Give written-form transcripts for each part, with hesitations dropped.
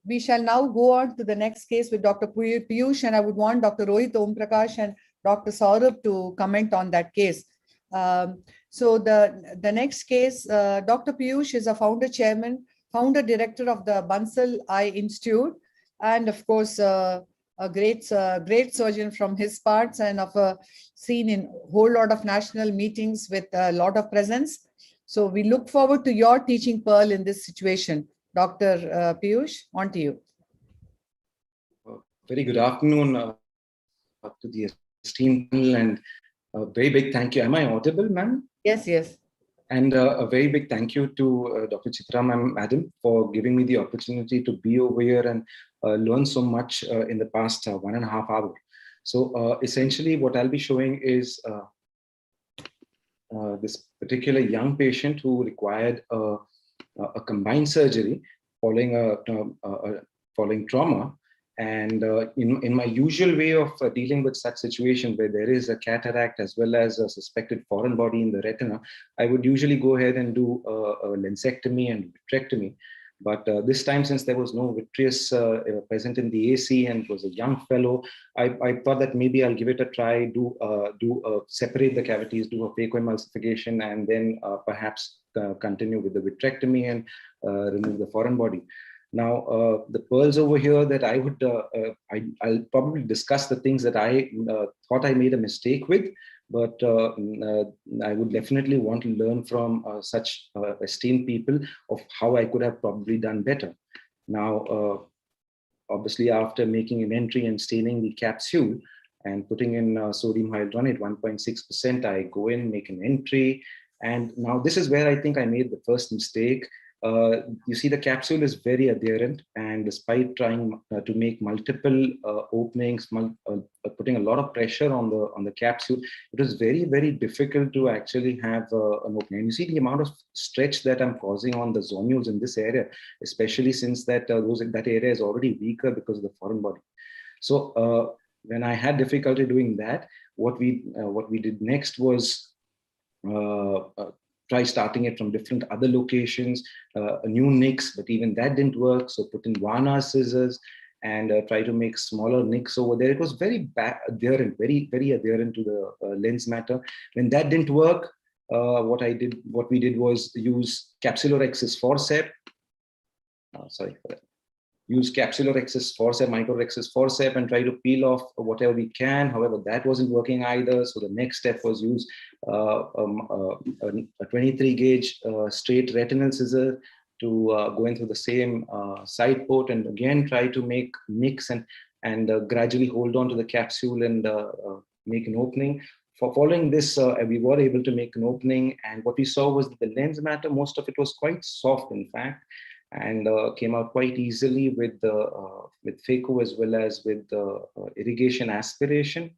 we shall now go on to the next case with Dr. PIYUSH, and I would want Dr. Rohit Omprakash and Dr. Saurabh to comment on that case. So the next case, Dr. PIYUSH is a founder chairman, founder director of the BANSAL Eye Institute, and of course, a great surgeon from his parts, and of a seen in a whole lot of national meetings with a lot of presence. So we look forward to your teaching pearl in this situation. Dr. PIYUSH, on to you. Very good afternoon to the esteemed panel, and a very big thank you. Am I audible, ma'am? Yes, yes. And a very big thank you to Dr. Chitra, madam, for giving me the opportunity to be over here and learn so much in the past 1.5 hours. So essentially what I'll be showing is this particular young patient who required a combined surgery following trauma. And in my usual way of dealing with such situation where there is a cataract as well as a suspected foreign body in the retina, I would usually go ahead and do a lensectomy and vitrectomy. But this time, since there was no vitreous present in the AC and it was a young fellow, I thought that maybe I'll give it a try, separate the cavities, do a phacoemulsification, and then perhaps continue with the vitrectomy and remove the foreign body. Now, the pearls over here that I would, I'll probably discuss the things that I thought I made a mistake with, but I would definitely want to learn from such esteemed people of how I could have probably done better. Now, obviously, after making an entry and staining the capsule and putting in sodium hyaluronate 1.6%, I go in, make an entry. And now this is where I think I made the first mistake. You see, the capsule is very adherent, and despite trying to make multiple openings, putting a lot of pressure on the capsule, it was very, very difficult to actually have an opening. And you see the amount of stretch that I'm causing on the zonules in this area, especially since that area is already weaker because of the foreign body. So when I had difficulty doing that, what we did next was try starting it from different other locations, a new nicks, but even that didn't work. So put in Varna scissors and try to make smaller nicks over there. It was very adherent, very, very adherent to the lens matter. When that didn't work, what we did was use capsular excess forceps. Sorry for that. Use capsular excess forceps, micro excess forceps, and try to peel off whatever we can. However, that wasn't working either. So the next step was use a 23 gauge straight retinal scissor to go in through the same side port, and again try to make nicks and gradually hold on to the capsule and make an opening. Following this, we were able to make an opening, and what we saw was that the lens matter, most of it was quite soft, in fact, and came out quite easily with phaco as well as with irrigation aspiration.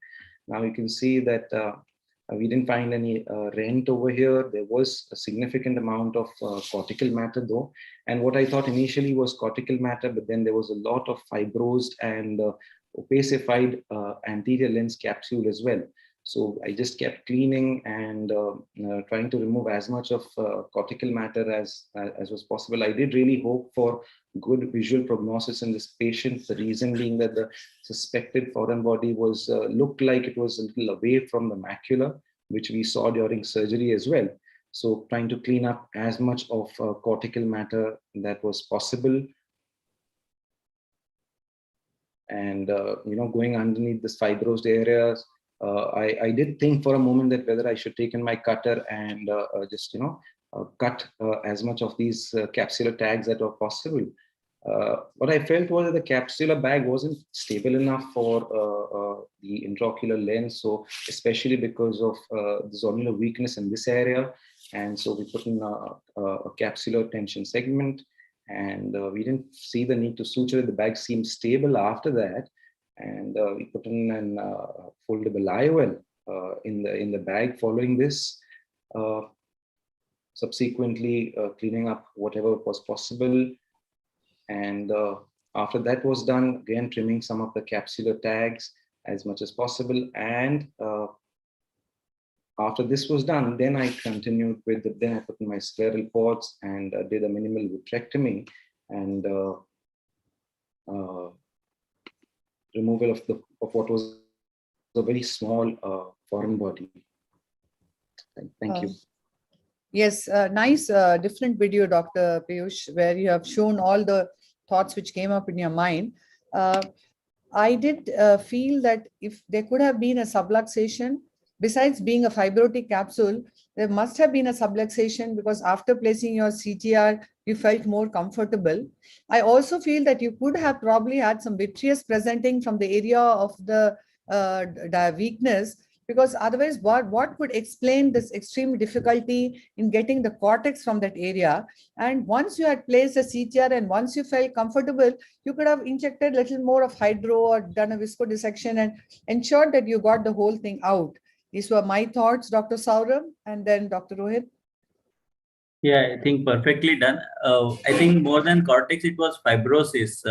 Now you can see that we didn't find any rent over here. There was a significant amount of cortical matter though. And what I thought initially was cortical matter, but then there was a lot of fibrosed and opacified anterior lens capsule as well. So I just kept cleaning and trying to remove as much of cortical matter as was possible. I did really hope for good visual prognosis in this patient. The reason being that the suspected foreign body was looked like it was a little away from the macula, which we saw during surgery as well. So trying to clean up as much of cortical matter that was possible. And, going underneath this fibrosed areas, I did think for a moment that whether I should take in my cutter and just, cut as much of these capsular tags that were possible. What I felt was that the capsular bag wasn't stable enough for the intraocular lens. So especially because of the zonular weakness in this area. And so we put in a capsular tension segment, and we didn't see the need to suture it. The bag seemed stable after that. And we put in an foldable IOL in the bag following this. Subsequently, cleaning up whatever was possible. And after that was done, again, trimming some of the capsular tags as much as possible. And after this was done, then I continued with, then I put in my scleral ports and did a minimal vitrectomy. And removal of what was a very small foreign body. Thank you. Yes, nice, different video, Dr. Piyush, where you have shown all the thoughts which came up in your mind. I did feel that if there could have been a subluxation, besides being a fibrotic capsule, there must have been a subluxation because after placing your CTR, you felt more comfortable. I also feel that you could have probably had some vitreous presenting from the area of the weakness, because otherwise what would explain this extreme difficulty in getting the cortex from that area? And once you had placed a CTR and once you felt comfortable, you could have injected a little more of hydro or done a viscodissection and ensured that you got the whole thing out. These were my thoughts, Dr. Saurabh, and then Dr. Rohit. Yeah, I think perfectly done. I think more than cortex, it was fibrosis.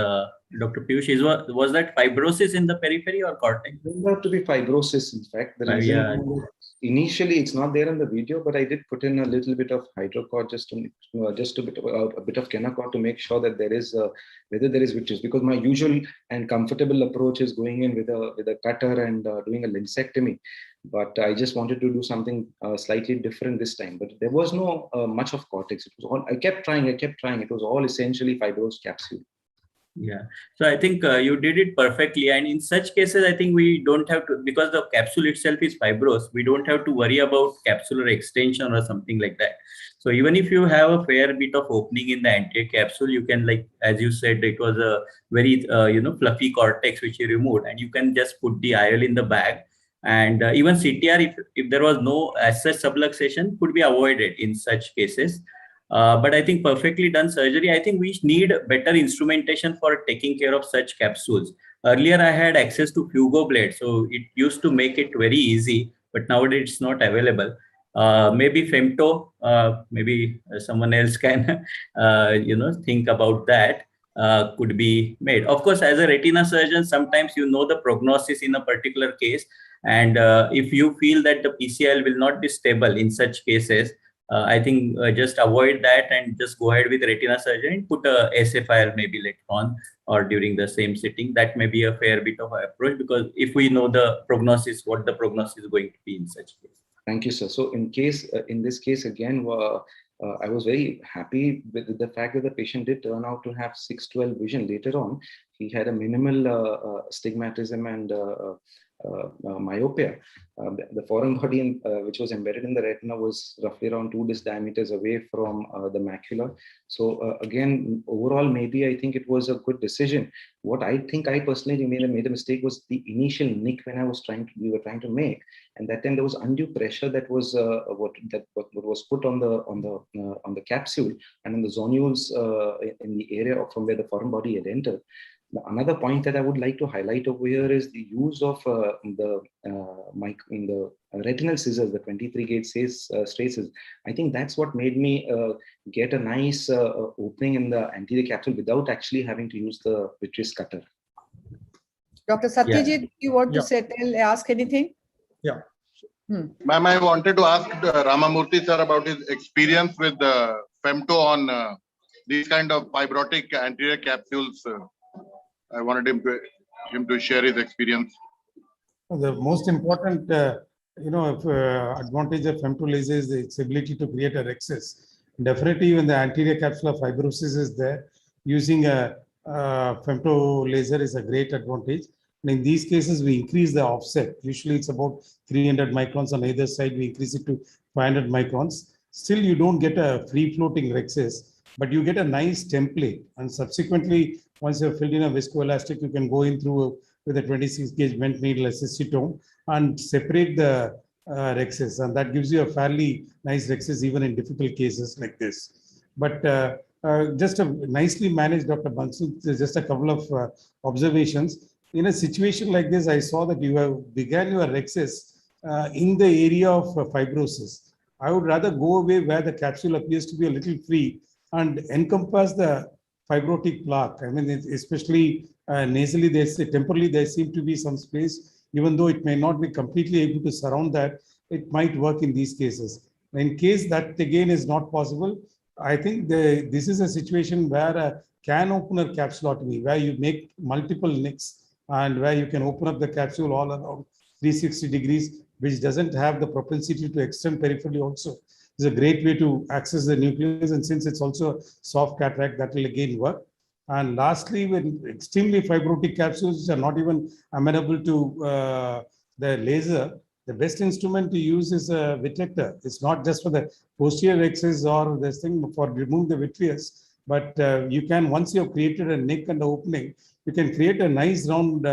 Dr. Piyush, was that fibrosis in the periphery or cortex? It turned out to be fibrosis, in fact. The reason initially it's not there in the video, but I did put in a little bit of hydrocort, just a bit of Kenacort to make sure that there is whether there is vitreous, because my usual and comfortable approach is going in with a cutter and doing a linsectomy. But I just wanted to do something slightly different this time. But there was no much of cortex. It was all, I kept trying. It was all essentially fibrous capsule. Yeah, so I think you did it perfectly. And in such cases, I think we don't have to, because the capsule itself is fibrous, we don't have to worry about capsular extension or something like that. So even if you have a fair bit of opening in the anterior capsule, you can, like, as you said, it was a very, fluffy cortex which you removed, and you can just put the IOL in the bag. And even CTR, if there was no as such subluxation, could be avoided in such cases. But I think perfectly done surgery. I think we need better instrumentation for taking care of such capsules. Earlier, I had access to Fugo blade, so it used to make it very easy, but nowadays it's not available. Maybe femto, maybe someone else can, think about that. Could be made. Of course, as a retina surgeon, sometimes you know the prognosis in a particular case. And if you feel that the PCL will not be stable in such cases, I think just avoid that and just go ahead with retina surgery and put a SFIR maybe later on or during the same sitting. That may be a fair bit of approach, because if we know the prognosis, what the prognosis is going to be in such case. Thank you, sir. So in this case, again, I was very happy with the fact that the patient did turn out to have 6/12 vision later on. He had a minimal astigmatism and myopia. The foreign body which was embedded in the retina was roughly around 2 disc diameters away from the macula. So again, overall, maybe I think it was a good decision. What I think I personally made a mistake was the initial nick when we were trying to make, and that time there was undue pressure that was what was put on the capsule and on the zonules in the area from where the foreign body had entered. Another point that I would like to highlight over here is the use of the retinal scissors, the 23 gauge straight scissors. I think that's what made me get a nice opening in the anterior capsule without actually having to use the vitreous cutter. Dr. Satyajit, do you want to ask anything? Yeah. Ma'am, I wanted to ask Ramamurthy sir about his experience with femto on these kind of fibrotic anterior capsules. I wanted him to share his experience. The most important, advantage of femto laser is its ability to create a rhexis. Definitely, when the anterior capsular fibrosis is there, using a femto laser is a great advantage. And in these cases, we increase the offset. Usually, it's about 300 microns on either side. We increase it to 500 microns. Still, you don't get a free-floating rhexis, but you get a nice template. And subsequently, once you've filled in a viscoelastic, you can go in through with a 26 gauge bent needle acetone and separate the rhexis. And that gives you a fairly nice rhexis even in difficult cases like this. But just a nicely managed, Dr. BANSAL, just a couple of observations. In a situation like this, I saw that you have began your rhexis in the area of fibrosis. I would rather go away where the capsule appears to be a little free and encompass the fibrotic plaque. I mean, especially nasally, temporally, there seems to be some space, even though it may not be completely able to surround that, it might work in these cases. In case that again is not possible, I think this is a situation where a can opener capsulotomy, where you make multiple nicks and where you can open up the capsule all around 360 degrees, which doesn't have the propensity to extend peripherally also. It's a great way to access the nucleus, and since it's also a soft cataract, that will again work. And lastly, with extremely fibrotic capsules which are not even amenable to the laser, the best instrument to use is a vitrector. It's not just for the posterior axis or this thing for remove the vitreous, but you can, once you have created a neck and opening, you can create a nice round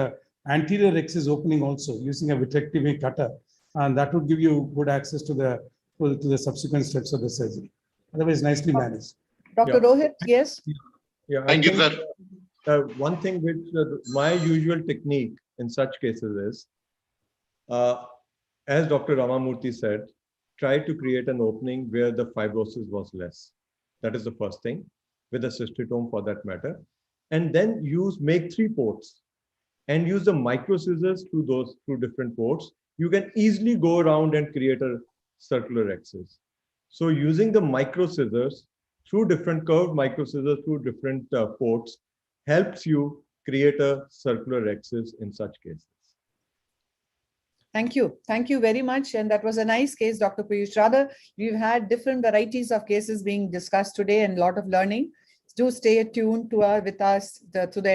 anterior axis opening also using a vitrectomy cutter, and that would give you good access to the subsequent steps of the surgery. Otherwise, nicely managed. Dr. Rohit, yes? Yeah, Thank you, sir. One thing which my usual technique in such cases is, as Dr. Ramamurthy said, try to create an opening where the fibrosis was less. That is the first thing, with a cystotome for that matter. And then make 3 ports and use the micro scissors through different ports. You can easily go around and create a circular axis. So using the micro scissors through different curved micro scissors through different ports helps you create a circular axis in such cases. Thank you. Thank you very much. And that was a nice case, Dr. PIYUSH. Rather, we've had different varieties of cases being discussed today and a lot of learning. Do stay tuned with us to the